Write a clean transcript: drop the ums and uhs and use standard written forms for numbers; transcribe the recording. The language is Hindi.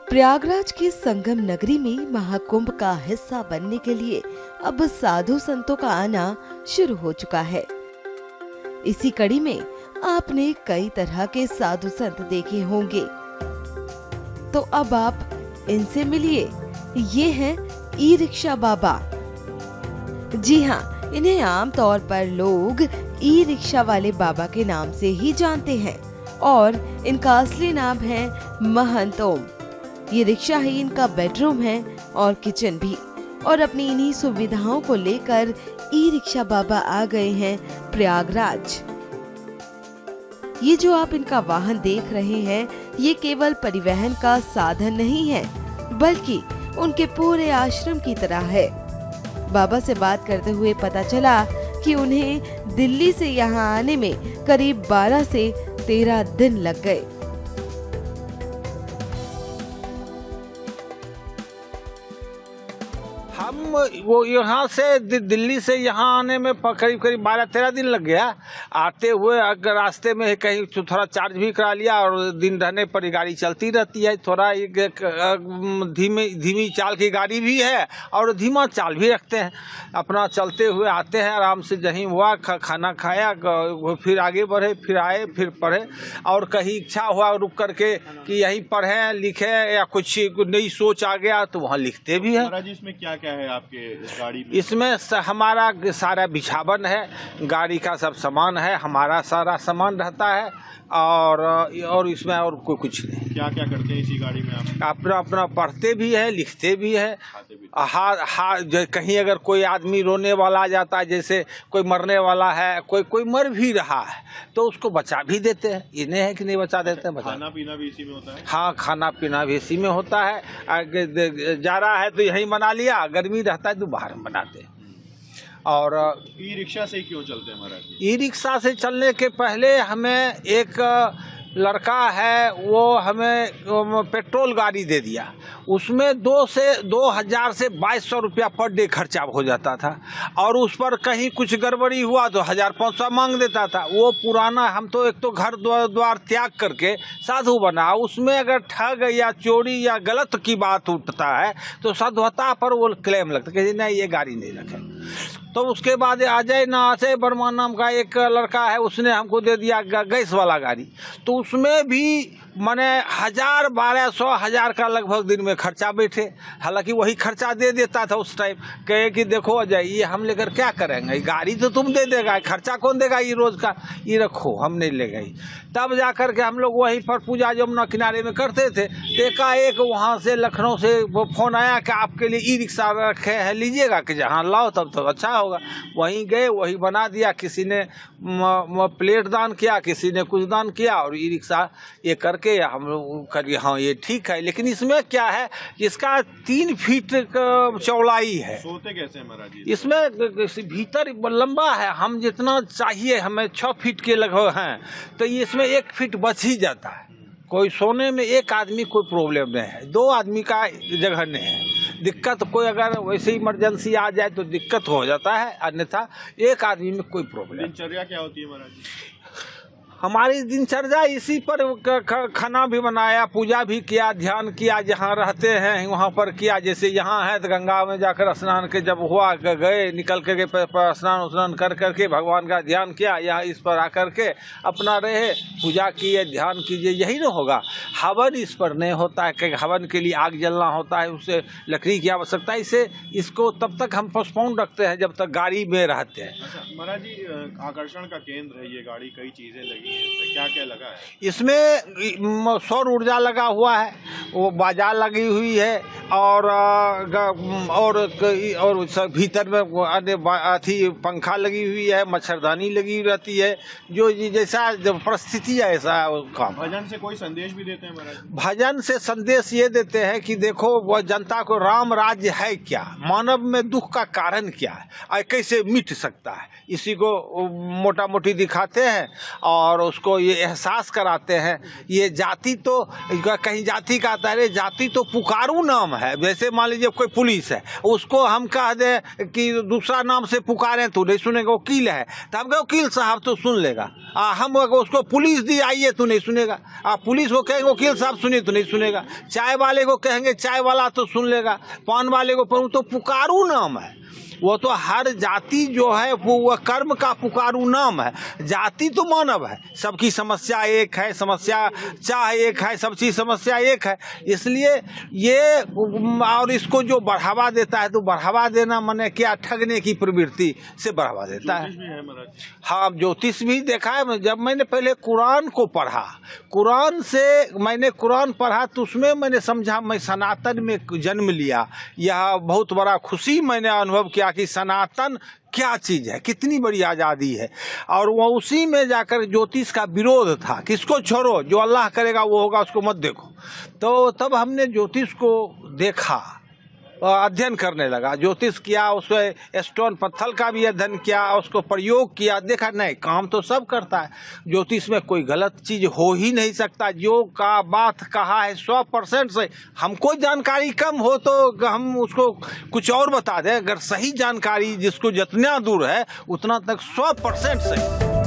प्रयागराज की संगम नगरी में महाकुंभ का हिस्सा बनने के लिए अब साधु संतों का आना शुरू हो चुका है। इसी कड़ी में आपने कई तरह के साधु संत देखे होंगे, तो अब आप इनसे मिलिए। ये हैं ई रिक्शा बाबा। जी हाँ, इन्हें आमतौर पर लोग ई रिक्शा वाले बाबा के नाम से ही जानते हैं और इनका असली नाम है महंत ओम। ये रिक्शा ही इनका बेडरूम है और किचन भी, और अपनी इन्हीं सुविधाओं को लेकर ई रिक्शा बाबा आ गए हैं प्रयागराज। ये जो आप इनका वाहन देख रहे हैं, ये केवल परिवहन का साधन नहीं है, बल्कि उनके पूरे आश्रम की तरह है। बाबा से बात करते हुए पता चला कि उन्हें दिल्ली से यहाँ आने में करीब 12 से 13 दिन लग गए। हम वो यहाँ से दिल्ली से यहाँ आने में करीब 12-13 दिन लग गया। आते हुए अगर रास्ते में कहीं थोड़ा चार्ज भी करा लिया, और दिन रहने पर गाड़ी चलती रहती है। थोड़ा धीमी चाल की गाड़ी भी है और धीमा चाल भी रखते हैं। अपना चलते हुए आते हैं, आराम से जहीं हुआ खाना खाया, फिर आगे बढ़े, फिर आए, फिर पढ़े। और कहीं इच्छा हुआ रुक करके कि यहीं पढ़ें लिखें, या कुछ नई सोच आ गया तो वहाँ लिखते भी हैं। इसमें क्या क्या है आपके इस गाड़ी में? इसमें हमारा सारा बिछावन है, गाड़ी का सब सामान है, हमारा सारा सामान रहता है, और इसमें और कोई कुछ नहीं। क्या क्या करते हैं इसी गाड़ी में आप? अपना पढ़ते भी है, लिखते भी है। कहीं अगर कोई आदमी रोने वाला आ जाता है, जैसे कोई मरने वाला है, कोई मर भी रहा है, तो उसको बचा भी देते हैं। ये नहीं है कि नहीं बचा देते हैं, खाना पीना भी इसी में होता है? हाँ, खाना पीना भी इसी में होता है। जा रहा है तो यहीं बना लिया, गर्मी रहता है तो बाहर बनाते हैं। और ई रिक्शा से क्यों चलते हैं महाराज? ई रिक्शा से चलने के पहले हमें एक लड़का है, वो हमें पेट्रोल गाड़ी दे दिया। उसमें 2000 से 2200 रुपया पर डे खर्चा हो जाता था, और उस पर कहीं कुछ गड़बड़ी हुआ तो 1500 मांग देता था। वो पुराना, हम तो एक तो घर द्वार त्याग करके साधु बना, उसमें अगर ठग या चोरी या गलत की बात उठता है तो साधुता पर वो क्लेम लगता है कि नहीं, ये गाड़ी नहीं रखे। तो उसके बाद अजय वर्मा नाम का एक लड़का है, उसने हमको दे दिया गैस वाला गाड़ी। तो उसमें भी मैंने 1200 का लगभग दिन में खर्चा बैठे। हालांकि वही खर्चा दे देता था उस टाइम, कहे कि देखो अजय, ये हम लेकर क्या करेंगे, गाड़ी तो तुम दे देगा, खर्चा कौन देगा ये रोज का, ये रखो, हम नहीं ले गई। तब जा कर के हम लोग वहीं पर पूजा यमुना किनारे में करते थे। एकाएक वहाँ से लखनऊ से वो फोन आया कि आपके लिए ई रिक्शा रखे हैं, लीजिएगा कि जहाँ लाओ तब तो अच्छा होगा। वहीं गए, वही बना दिया। किसी ने प्लेट दान किया, किसी ने कुछ दान किया, और ई रिक्शा ये करके हम लोग करिए। हाँ, ये ठीक है, लेकिन इसमें क्या है, इसका 3 फीट चौड़ाई है। सोते कैसे हैं महाराज? इसमें भीतर लंबा है, हम जितना चाहिए हमें 6 फीट के लगभग हैं, तो इसमें 1 फीट बच ही जाता है। कोई सोने में एक आदमी कोई प्रॉब्लम नहीं है, 2 आदमी का जगह नहीं है। दिक्कत कोई अगर वैसे इमरजेंसी आ जाए तो दिक्कत हो जाता है, अन्यथा 1 आदमी में कोई प्रॉब्लम। दिनचर्या क्या होती है महाराज? हमारी दिनचर्या इसी पर खाना भी बनाया, पूजा भी किया, ध्यान किया, जहाँ रहते हैं वहाँ पर किया। जैसे यहाँ है तो गंगा में जाकर स्नान के जब हुआ गए, निकल के स्नान कर करके भगवान का ध्यान किया। यहाँ इस पर आकर के अपना रहे, पूजा किए, ध्यान कीजिए, यही ना होगा। हवन इस पर नहीं होता है, क्योंकि हवन के लिए आग जलना होता है, उससे लकड़ी की आवश्यकता है। इसे इसको तब तक हम पोस्टपोन रखते हैं जब तक गाड़ी में रहते हैं। अच्छा महाराज जी, आकर्षण का केंद्र है ये गाड़ी, कई चीजें लगी हैं इसमें, क्या क्या लगा है? इसमें सौर ऊर्जा लगा हुआ है, वो बाजार लगी हुई है, और भीतर में अथी पंखा लगी हुई है, मच्छरदानी लगी रहती है। जो जैसा जब परिस्थिति है ऐसा काम। भजन से कोई संदेश भी देते हैं महाराज? भजन से संदेश ये देते हैं कि देखो, वह जनता को राम राज्य है क्या, मानव में दुख का कारण क्या है और कैसे मिट सकता है, इसी को मोटा मोटी दिखाते हैं और उसको ये एहसास कराते हैं। ये जाति तो कहीं जाति का आता है, जाति तो पुकारू नाम है। जैसे मान लीजिए कोई पुलिस है, उसको हम कह दें कि दूसरा नाम से पुकारें तो नहीं सुनेगा, वकील है तो हम कहें वकील साहब तो सुन लेगा। हम उसको पुलिस दी आइए तो नहीं सुनेगा। पुलिस को कहेंगे वकील साहब सुनिए तो नहीं सुनेगा। चाय वाले को कहेंगे चाय वाला तो सुन लेगा। पान वाले को तो पुकारू नाम है। वो तो हर जाति जो है वो कर्म का पुकारू नाम है। जाति तो मानव है, सबकी समस्या एक है, समस्या चाह एक है, सब चीज समस्या एक है। इसलिए ये और इसको जो बढ़ावा देता है तो बढ़ावा देना माने क्या, ठगने की प्रवृत्ति से बढ़ावा देता है। हाँ, ज्योतिष भी देखा है। जब मैंने पहले कुरान को पढ़ा, मैंने कुरान पढ़ा तो उसमें मैंने समझा मैं सनातन में जन्म लिया। यह बहुत बड़ा खुशी मैंने अनुभव किया कि सनातन क्या चीज है, कितनी बड़ी आज़ादी है। और वो उसी में जाकर ज्योतिष का विरोध था, किसको छोड़ो, जो अल्लाह करेगा वो होगा, उसको मत देखो। तो तब हमने ज्योतिष को देखा, अध्ययन करने लगा, ज्योतिष किया, उसको स्टोन पत्थर का भी अध्ययन किया, उसको प्रयोग किया, देखा नहीं काम तो सब करता है, ज्योतिष में कोई गलत चीज हो ही नहीं सकता। जो का बात कहा है 100% से, हमको जानकारी कम हो तो हम उसको कुछ और बता दें, अगर सही जानकारी जिसको जितना दूर है उतना तक 100% से